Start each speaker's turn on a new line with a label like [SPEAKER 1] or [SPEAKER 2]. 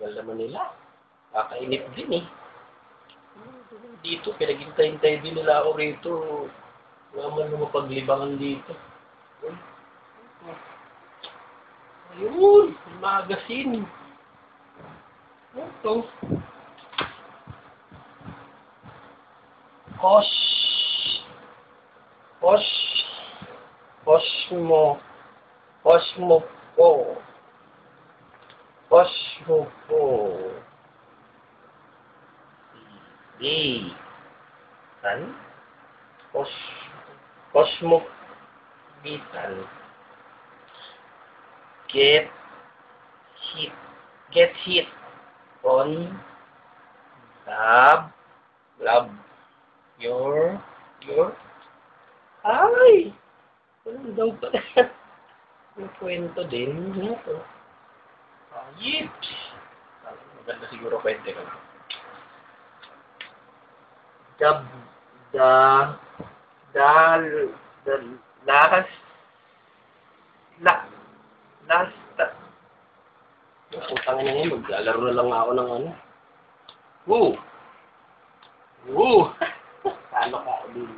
[SPEAKER 1] Tagal naman nila. Kakainip din eh. Dito, pinaghintay-hintay din nila ako rito. Naman na mapaglibangan dito. Ayun, magazine. Ito. Cosmo po. Cosmo po. Tan? Cosmopolitan. Get hit on love your ay, ano daw pala? Yung kwento din. Ano to? Yips! Maganda siguro kwento ka lang. Putang ina niya, maglalaro na lang ako ng ano. Woo! Woo! Talo ka ako din.